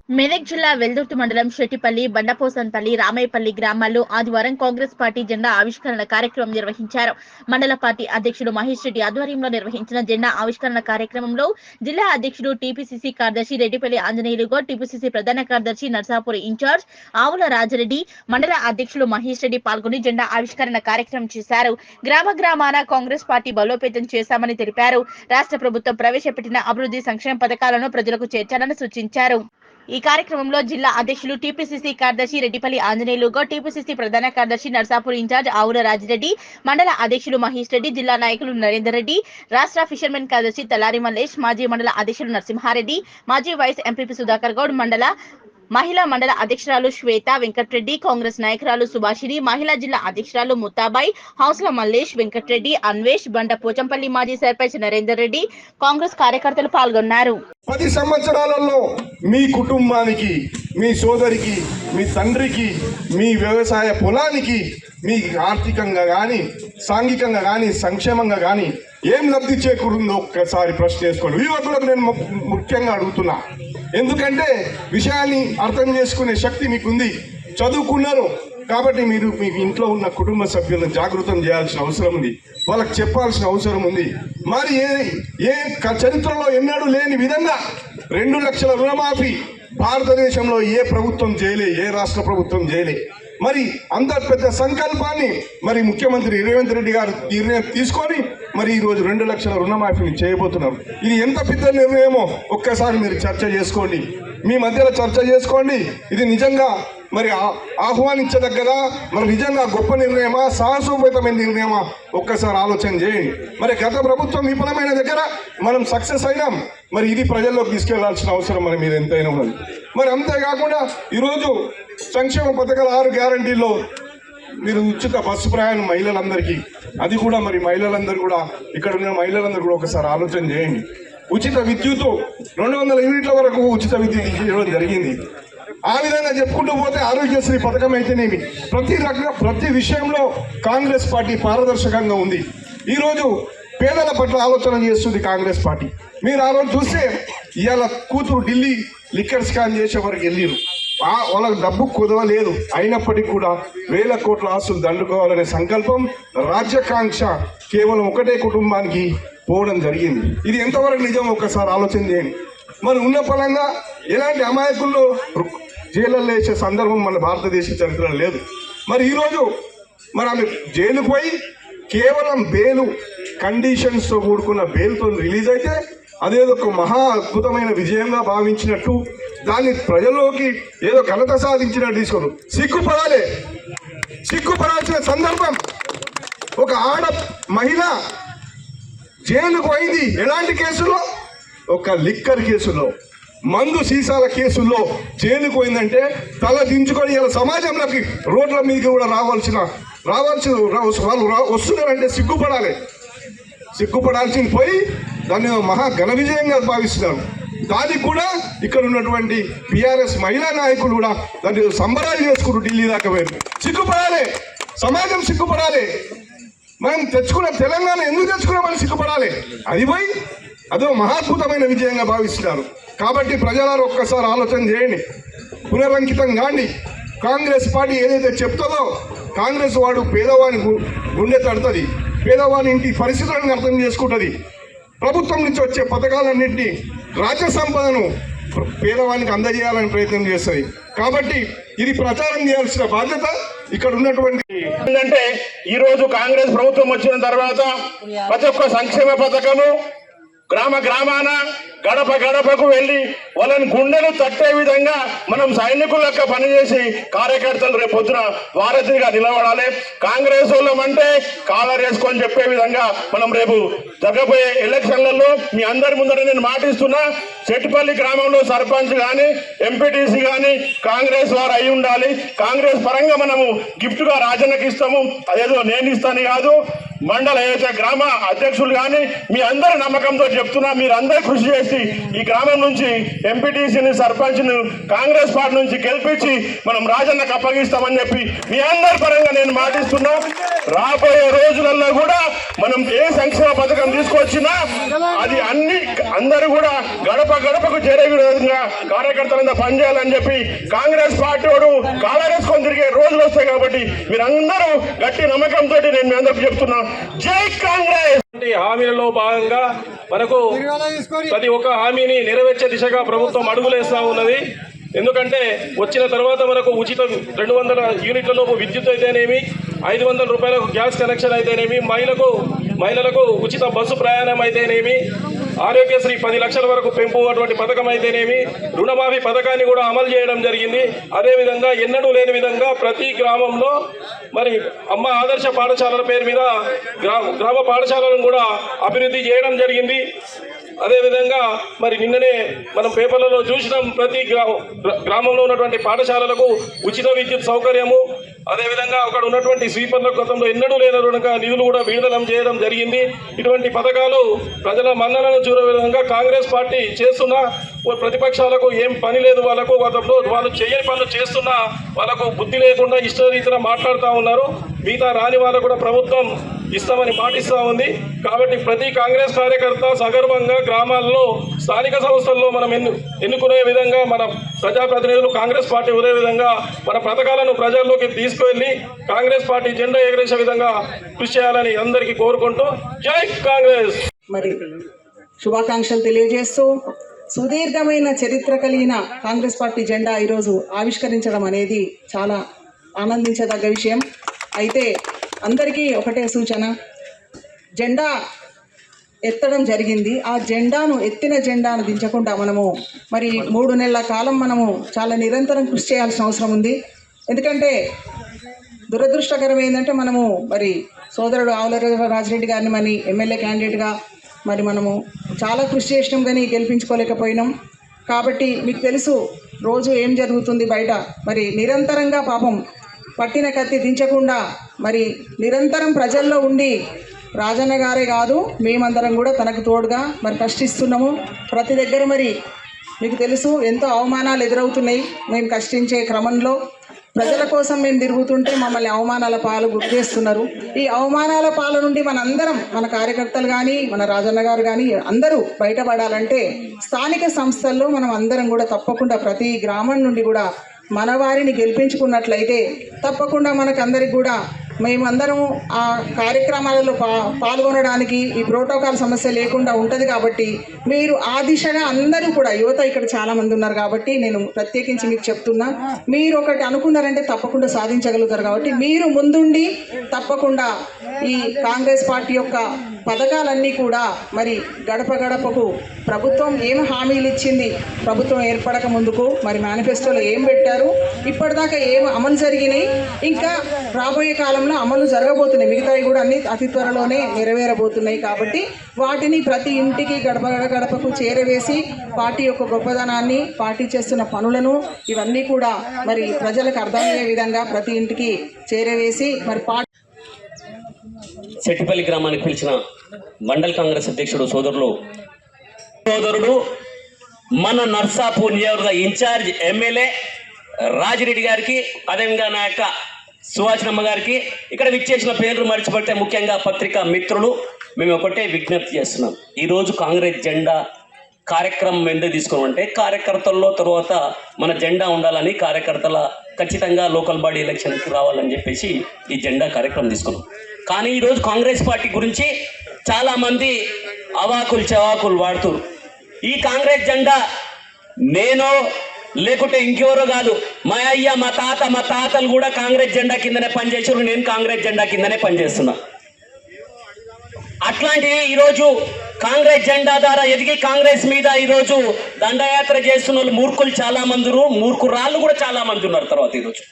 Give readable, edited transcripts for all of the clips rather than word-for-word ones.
మెదక్ జిల్లా వెల్దుర్తి మండలం శెట్టిపల్లి, బండపోసన్పల్లి, రామయ్యపల్లి గ్రామాల్లో ఆదివారం కాంగ్రెస్ పార్టీ జెండా ఆవిష్కరణ కార్యక్రమం నిర్వహించారు. మండల పార్టీ అధ్యక్షుడు మహేష్ రెడ్డి ఆధ్వర్యంలో నిర్వహించిన జెండా ఆవిష్కరణ కార్యక్రమంలో జిల్లా అధ్యక్షుడు టీపీసీసీ కార్యదర్శి రెడ్డిపల్లి ఆంజనేయులు గౌడ్, టీపీసీసీ ప్రధాన కార్యదర్శి నర్సాపురి ఇన్ఛార్జ్ ఆవుల రాజరెడ్డి, మండల అధ్యక్షులు మహేష్ రెడ్డి పాల్గొని జెండా ఆవిష్కరణ కార్యక్రమం చేశారు. గ్రామాన కాంగ్రెస్ పార్టీ బలోపేతం చేశామని తెలిపారు. రాష్ట్ర ప్రభుత్వం ప్రవేశపెట్టిన అభివృద్ధి సంక్షేమ పథకాలను ప్రజలకు చేర్చాలని సూచించారు. ఈ కార్యక్రమంలో జిల్లా అధ్యక్షులు టీపీసీసీ కార్యదర్శి రెడ్డిపల్లి ఆంజనేయులు గౌడ్, టీపీసీసీ ప్రధాన కార్యదర్శి నర్సాపూర్ ఇన్ఛార్జ్ ఆవుల రాజిరెడ్డి, మండల అధ్యక్షులు మహేష్ రెడ్డి, జిల్లా నాయకులు నరేందర్ రెడ్డి, రాష్ట్ర ఫిషర్మెన్ కార్యదర్శి తలారి మల్లేష్, మాజీ మండల అధ్యక్షులు నరసింహారెడ్డి, మాజీ వైస్ ఎంపీపీ సుధాకర్ గౌడ్, మహిళా మండల అధ్యక్షురాలు శ్వేత వెంకట్రెడ్డి, కాంగ్రెస్ నాయకురాలు సుభాషిని, మహిళా జిల్లా అధ్యక్షురాలు ముత్తాబాయి, హౌస్ల మల్లేష్, వెంకట్రెడ్డి, అన్వేష్, బండ పోచంపల్లి మాజీ సర్పంచ్ నరేందర్ రెడ్డి, కాంగ్రెస్ కార్యకర్తలు పాల్గొన్నారు. 10 సంవత్సరాలలో మీ కుటుంబానికి, మీ సోదరికి, మీ తండ్రికి, మీ వ్యవసాయ పొలానికి, మీ ఆర్థికంగా కానీ, సాంఘికంగా కానీ, సంక్షేమంగా కానీ ఏం లబ్ధి చేకూరుందో ఒక్కసారి ప్రశ్న చేసుకోండి. యువకులకు నేను ముఖ్యంగా అడుగుతున్నా, ఎందుకంటే విషయాన్ని అర్థం చేసుకునే శక్తి మీకుంది, చదువుకున్నారు కాబట్టి మీరు మీ ఇంట్లో ఉన్న కుటుంబ సభ్యులను జాగృతం చేయాల్సిన అవసరం ఉంది, వాళ్ళకి చెప్పాల్సిన అవసరం ఉంది. మరి ఏ చరిత్రలో ఎన్నడూ లేని విధంగా 2 లక్షల రుణమాఫీ భారతదేశంలో ఏ ప్రభుత్వం చేయలే, ఏ రాష్ట్ర ప్రభుత్వం చేయలే. మరి అంత పెద్ద సంకల్పాన్ని మరి ముఖ్యమంత్రి రేవంత్ రెడ్డి గారు నిర్ణయం తీసుకొని మరి ఈరోజు 2 లక్షల రుణమాఫీని చేయబోతున్నారు. ఇది ఎంత పెద్ద నిర్ణయమో ఒక్కసారి మీరు చర్చ చేసుకోండి, మీ మధ్యలో చర్చ చేసుకోండి. ఇది నిజంగా మరి ఆహ్వానించదగ్గదా, మరి నిజంగా గొప్ప నిర్ణయమా, సాహసోపేతమైన నిర్ణయమా ఒక్కసారి ఆలోచన చేయండి. మరి గత ప్రభుత్వం విఫలమైన దగ్గర మనం సక్సెస్ అయినాం, మరి ఇది ప్రజల్లోకి తీసుకెళ్లాల్సిన అవసరం మరి మీరు ఎంతైనా ఉన్నది. మరి అంతేకాకుండా ఈరోజు సంక్షేమ పథకాల 6 గ్యారంటీల్లో మీరు ఉచిత బస్సు ప్రయాణం మహిళలందరికీ, అది కూడా మరి మహిళలందరూ కూడా, ఇక్కడ ఉన్న మహిళలందరూ కూడా ఒకసారి ఆలోచన చేయండి. ఉచిత విద్యుత్ 200 యూనిట్ల వరకు ఉచిత విద్యుత్ ఇవ్వడం జరిగింది. ఆ విధంగా చెప్పుకుంటూ పోతే ఆరోగ్యశ్రీ పథకం అయితేనేమి, ప్రతి విషయంలో కాంగ్రెస్ పార్టీ పారదర్శకంగా ఉంది. ఈరోజు పేదల పట్ల ఆలోచన చేస్తుంది కాంగ్రెస్ పార్టీ. మీరు ఆ రోజు చూస్తే ఇవాళ కూతురు ఢిల్లీ లిక్కర్ స్కాన్ చేసే వరకు వెళ్ళిరు, వాళ్ళకి డబ్బు కుదవలేదు, అయినప్పటికీ కూడా 1000 కోట్ల ఆస్తులు దండుకోవాలనే సంకల్పం, రాజ్యాకాంక్ష కేవలం ఒకటే కుటుంబానికి పోవడం జరిగింది. ఇది ఎంతవరకు నిజం ఒక్కసారి ఆలోచన చేయండి. మరి ఉన్న పరంగా ఎలాంటి అమాయకుల్లో జైళ్ళల్లో వేసే సందర్భం మన భారతదేశ చరిత్రలో లేదు. మరి ఈరోజు మరి ఆమె జైలుకు పోయి కేవలం బెయిల్ కండిషన్స్తో కూడుకున్న బెయిల్తో రిలీజ్ అయితే అదేదో ఒక మహా అద్భుతమైన విజయంగా భావించినట్టు, దాన్ని ప్రజల్లోకి ఏదో ఘనత సాధించినట్టు తీసుకోరు. సిగ్గుపడాల్సిన సందర్భం. ఒక ఆడ మహిళ జైలుకు పోయింది ఎలాంటి కేసులో? ఒక లిక్కర్ కేసులో, మందు సీసాల కేసుల్లో జైలుకు పోయిందంటే తల దించుకొని ఇలా సమాజంలోకి రోడ్ల మీదకి కూడా రావాల్సిన వాళ్ళు వస్తున్నారంటే సిగ్గుపడాల్సింది పోయి దాన్ని మహా ఘన విజయంగా భావిస్తున్నారు. దానికి కూడా ఇక్కడ ఉన్నటువంటి బీఆర్ఎస్ మహిళా నాయకులు కూడా దాన్ని సంబరాలు చేసుకుంటూ ఢిల్లీ దాకా పోయారు. సిగ్గుపడాలి, సమాజం సిగ్గుపడాలి. మనం తెచ్చుకున్న తెలంగాణ ఎందుకు తెచ్చుకున్నామని సిగ్గుపడాలి. అది పోయి అదో మహాద్భుతమైన విజయంగా భావిస్తున్నారు. కాబట్టి ప్రజలారు ఒక్కసారి ఆలోచన చేయండి, పునరంకితం కాండి. కాంగ్రెస్ పార్టీ ఏదైతే చెప్తుందో, కాంగ్రెస్ వాడు పేదవాని గుండె తడుతుంది, పేదవాని ఇంటి పరిస్థితులను అర్థం చేసుకుంటుంది. ప్రభుత్వం నుంచి వచ్చే పథకాలన్నింటినీ, రాజ్య సంపదను పేదవానికి అందజేయాలని ప్రయత్నం చేస్తుంది. కాబట్టి ఇది ప్రచారం చేయాల్సిన బాధ్యత ఇక్కడ ఉన్నటువంటి. ఏంటంటే ఈరోజు కాంగ్రెస్ ప్రభుత్వం వచ్చిన తర్వాత ప్రతి ఒక్క సంక్షేమ పథకము గ్రామాన గడపకు వెళ్ళి వాళ్ళని గుండెలు తట్టే విధంగా మనం సైనికులక్క పనిచేసి కార్యకర్తలు రేపు పొద్దున వారధిగా నిలబడాలి. కాంగ్రెస్ వాళ్ళం అంటే కాలర్ వేసుకొని చెప్పే విధంగా మనం రేపు జరగబోయే ఎలక్షన్లలో మీ అందరి ముందర నేను మాటిస్తున్నా, చెట్టుపల్లి గ్రామంలో సర్పంచ్ కానీ ఎంపీటీసీ కానీ కాంగ్రెస్ వారు అయి ఉండాలి. కాంగ్రెస్ పరంగా మనము గిఫ్ట్ గా రాజన్నకి ఇస్తాము, అదేదో నేను ఇస్తాను కాదు. మండల ఏదైతే గ్రామ అధ్యక్షులు కానీ మీ అందరి నమ్మకంతో చెప్తున్నా, మీరు అందరూ కృషి చేసి ఈ గ్రామం నుంచి ఎంపీటీసీని సర్పంచ్ని కాంగ్రెస్ పార్టీ నుంచి గెలిపించి మనం రాజన్నకు అప్పగిస్తామని చెప్పి మీ అందరి పరంగా నేను మాటిస్తున్నా. రాబోయే రోజులలో కూడా మనం ఏ సంక్షేమ పథకం తీసుకొచ్చినా అది అందరూ కూడా గడప గడపకు చేరే విధంగా కార్యకర్తలంతా పనిచేయాలని చెప్పి కాంగ్రెస్ పార్టీ వాడు కాలరేసుకొని తిరిగే రోజులు వస్తాయి కాబట్టి మీరందరూ గట్టి నమ్మకంతో నేను మీ అందరికి చెప్తున్నా, జై కాంగ్రెస్. హామీలలో భాగంగా మనకు ప్రతి ఒక్క హామీని నెరవేర్చే దిశగా ప్రభుత్వం అడుగులేస్తా ఉన్నది. ఎందుకంటే వచ్చిన తర్వాత మనకు ఉచిత 200 యూనిట్లలోపు విద్యుత్ అయితేనేమి, 500 రూపాయలకు గ్యాస్ కనెక్షన్ అయితేనేమి, మహిళలకు ఉచిత బస్సు ప్రయాణం అయితేనేమి, ఆరోగ్యశ్రీ 10 లక్షల వరకు పెంపు అటువంటి పథకం అయితేనేమి, రుణమాఫీ పథకాన్ని కూడా అమలు చేయడం జరిగింది. అదేవిధంగా ఎన్నడూ లేని విధంగా ప్రతి గ్రామంలో మరి అమ్మ ఆదర్శ పాఠశాలల పేరు మీద గ్రామ పాఠశాలను కూడా అభివృద్ధి చేయడం జరిగింది. అదేవిధంగా మరి నిన్ననే మనం పేపర్లలో చూసినాం, ప్రతి గ్రామంలో ఉన్నటువంటి పాఠశాలలకు ఉచిత విద్యుత్ సౌకర్యము, అదేవిధంగా అక్కడ ఉన్నటువంటి స్వీపర్లకు గతంలో ఎన్నడూ లేనటువంటి నిధులు కూడా విడుదల చేయడం జరిగింది. ఇటువంటి పథకాలు ప్రజల మన్ననను చూడే విధంగా కాంగ్రెస్ పార్టీ చేస్తున్న ప్రతిపక్షాలకు ఏం పని లేదు, వాళ్ళు చేయని పనులు చేస్తున్నా వాళ్ళకు బుద్ధి లేకుండా ఇష్టరీతిగా మాట్లాడుతూ ఉన్నారు. మిగతా రాని వాళ్ళకు కూడా ప్రభుత్వం ఇస్తామని మాటిస్తూ ఉంది. కాబట్టి ప్రతి కాంగ్రెస్ కార్యకర్త సగర్వంగా గ్రామాల్లో స్థానిక సంస్థల్లో మనం ఎన్నుకునే విధంగా మన ప్రజాప్రతినిధులు కాంగ్రెస్ పార్టీ ఉదే విధంగా మన పథకాలను ప్రజల్లోకి తీసుకువెళ్ళి కాంగ్రెస్ పార్టీ జెండా ఎగరేసే విధంగా కృషి చేయాలని అందరికీ కోరుకుంటూ జై కాంగ్రెస్. మరి శుభాకాంక్షలు తెలియజేస్తూ సుదీర్ఘమైన చరిత్ర కలిగిన కాంగ్రెస్ పార్టీ జెండా ఈరోజు ఆవిష్కరించడం అనేది చాలా ఆనందించదగ్గ విషయం. అయితే అందరికీ ఒకటే సూచన, జెండా ఎత్తడం జరిగింది, ఆ ఎత్తిన జెండాను దించకుండా మనము మరి 3 నెలల కాలం మనము చాలా నిరంతరం కృషి చేయాల్సిన అవసరం ఉంది. ఎందుకంటే దురదృష్టకరం ఏంటంటే మనము మరి సోదరుడు ఆవుల రాజిరెడ్డి గారిని మరి ఎమ్మెల్యే క్యాండిడేట్గా మరి మనము చాలా కృషి చేసినాం కానీ గెలిపించుకోలేకపోయినాం. కాబట్టి మీకు తెలుసు రోజు ఏం జరుగుతుంది బయట. మరి నిరంతరంగా పాపం పట్టిన కత్తి దించకుండా మరి నిరంతరం ప్రజల్లో ఉండి రాజన్న గారే కాదు మేమందరం కూడా తనకు తోడుగా మరి కష్టిస్తున్నాము. ప్రతి దగ్గర మరి మీకు తెలుసు ఎంతో అవమానాలు ఎదురవుతున్నాయి. మేము కష్టించే క్రమంలో ప్రజల కోసం మేము తిరుగుతుంటే మమ్మల్ని అవమానాల పాలు గుర్తు చేస్తున్నారు. ఈ అవమానాల పాల నుండి మనందరం, మన కార్యకర్తలు కానీ మన రాజన్న గారు కానీ అందరూ బయటపడాలంటే స్థానిక సంస్థల్లో మనం అందరం కూడా తప్పకుండా ప్రతి గ్రామం నుండి కూడా మన వారిని గెలిపించుకున్నట్లయితే తప్పకుండా మనకందరికి కూడా మేమందరం ఆ కార్యక్రమాలలో పాల్గొనడానికి ఈ ప్రోటోకాల్ సమస్య లేకుండా ఉంటుంది. కాబట్టి మీరు ఆ దిశగా అందరూ కూడా యువత ఇక్కడ చాలామంది ఉన్నారు కాబట్టి నేను ప్రత్యేకించి మీకు చెప్తున్నా, మీరు ఒకటి అనుకున్నారంటే తప్పకుండా సాధించగలుగుతారు. కాబట్టి మీరు ముందుండి తప్పకుండా ఈ కాంగ్రెస్ పార్టీ యొక్క పథకాలన్నీ కూడా మరి గడప గడపకు ప్రభుత్వం ఏం హామీలు ఇచ్చింది, ప్రభుత్వం ఏర్పడక ముందుకు మరి మేనిఫెస్టోలో ఏం పెట్టారు, ఇప్పటిదాకా ఏం అమలు జరిగినాయి, ఇంకా రాబోయే కాలంలో అమలు జరగబోతున్నాయి, మిగతావి కూడా అన్ని అతి త్వరలోనే నెరవేరబోతున్నాయి. కాబట్టి వాటిని ప్రతి ఇంటికి గడప గడపకు చేరవేసి పార్టీ యొక్క గొప్పదనాన్ని, పార్టీ చేస్తున్న పనులను ఇవన్నీ కూడా మరి ప్రజలకు అర్థమయ్యే విధంగా ప్రతి ఇంటికి చేరవేసి మరి సెట్టిపల్లి గ్రామానికి పిలిచిన మండల్ కాంగ్రెస్ అధ్యక్షుడు సోదరుడు మన నర్సాపూర్ నియోజకవర్గ ఇన్ఛార్జ్ ఎమ్మెల్యే రాజిరెడ్డి గారికి, అదేవిధంగా నా యొక్క సువాచనమ్మ గారికి, ఇక్కడ విచ్చేసిన పేర్లు మర్చిపడితే ముఖ్యంగా పత్రికా మిత్రులు, మేము ఒకటే విజ్ఞప్తి చేస్తున్నాం. ఈరోజు కాంగ్రెస్ జెండా కార్యక్రమం ఎందుకు తీసుకోమంటే కార్యకర్తల్లో తర్వాత మన జెండా ఉండాలని, కార్యకర్తల ఖచ్చితంగా లోకల్ బాడీ ఎలక్షన్కి రావాలని చెప్పేసి ఈ జెండా కార్యక్రమం తీసుకున్నాం. కానీ ఈరోజు కాంగ్రెస్ పార్టీ గురించి చాలామంది అవాకులు చవాకులు వాడుతున్నారు. ఈ కాంగ్రెస్ జెండా నేను లేకుంటే ఇంకెవరో కాదు, మా అయ్య మా తాతలు కూడా కాంగ్రెస్ జెండా కిందనే పనిచేసారు, నేను కాంగ్రెస్ జెండా కిందనే పనిచేస్తున్నా. అట్లాంటివి ఈరోజు కాంగ్రెస్ జెండా ద్వారా ఎదిగి కాంగ్రెస్ మీద ఈరోజు దండయాత్ర చేస్తున్న వాళ్ళు మూర్ఖులు చాలా మంది, మూర్ఖురాళ్ళు కూడా చాలా మంది ఉన్నారు తర్వాత ఈరోజు.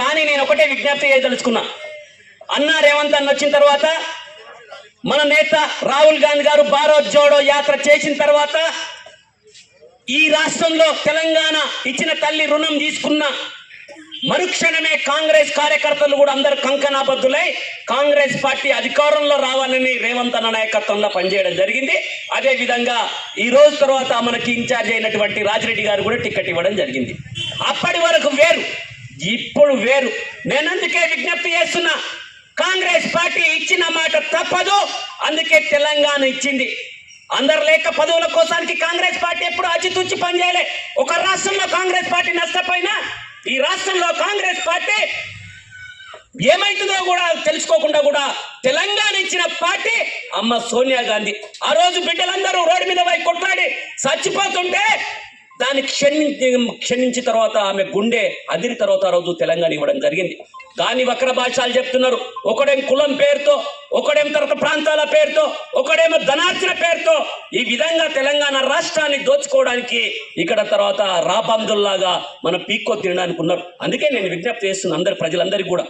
కానీ నేను ఒకటే విజ్ఞప్తి చేయదలుచుకున్నా, అన్నా రేవంత్ అన్న వచ్చిన తర్వాత మన నేత రాహుల్ గాంధీ గారు భారత్ జోడో యాత్ర చేసిన తర్వాత ఈ రాష్ట్రంలో తెలంగాణ ఇచ్చిన తల్లి రుణం తీసుకున్న మరుక్షణమే కాంగ్రెస్ కార్యకర్తలు కూడా అందరు కంకణాబద్ధులై కాంగ్రెస్ పార్టీ అధికారంలో రావాలని రేవంత్ అన్న నాయకత్వంలో పనిచేయడం జరిగింది. అదే విధంగా ఈ రోజు తర్వాత మనకి ఇన్ఛార్జ్ అయినటువంటి రాజిరెడ్డి గారు కూడా టికెట్ ఇవ్వడం జరిగింది. అప్పటి వరకు వేరు, ఇప్పుడు వేరు. నేను అందుకే విజ్ఞప్తి చేస్తున్నా, కాంగ్రెస్ పార్టీ ఇచ్చిన మాట తప్పదు, అందుకే తెలంగాణ ఇచ్చింది. అందరు లేక పదవుల కోసానికి కాంగ్రెస్ పార్టీ ఎప్పుడు అచితూచి పనిచేయలే. ఒక రాష్ట్రంలో కాంగ్రెస్ పార్టీ నష్టపోయినా ఈ రాష్ట్రంలో కాంగ్రెస్ పార్టీ ఏమైతుందో కూడా తెలుసుకోకుండా కూడా తెలంగాణ ఇచ్చిన పార్టీ అమ్మ సోనియా గాంధీ. ఆ రోజు బిడ్డలందరూ రోడ్డు మీద పోయి కొట్లాడి చచ్చిపోతుంటే దాన్ని క్షమించిన తర్వాత ఆమె గుండె అదిరి తర్వాత ఆ రోజు తెలంగాణ ఇవ్వడం జరిగింది. కానీ వక్ర భాషలు చెప్తున్నారు. ఒకడేం కులం పేరుతో, ఒకడేం తర్వాత ప్రాంతాల పేరుతో, ఒకడేమో ధనార్జన పేరుతో ఈ విధంగా తెలంగాణ రాష్ట్రాన్ని దోచుకోవడానికి ఇక్కడ తర్వాత రాబందుల్లాగా మనం పీక్కో తినడానికి ఉన్నారు. అందుకే నేను విజ్ఞప్తి చేస్తున్నా అందరి ప్రజలందరికీ కూడా.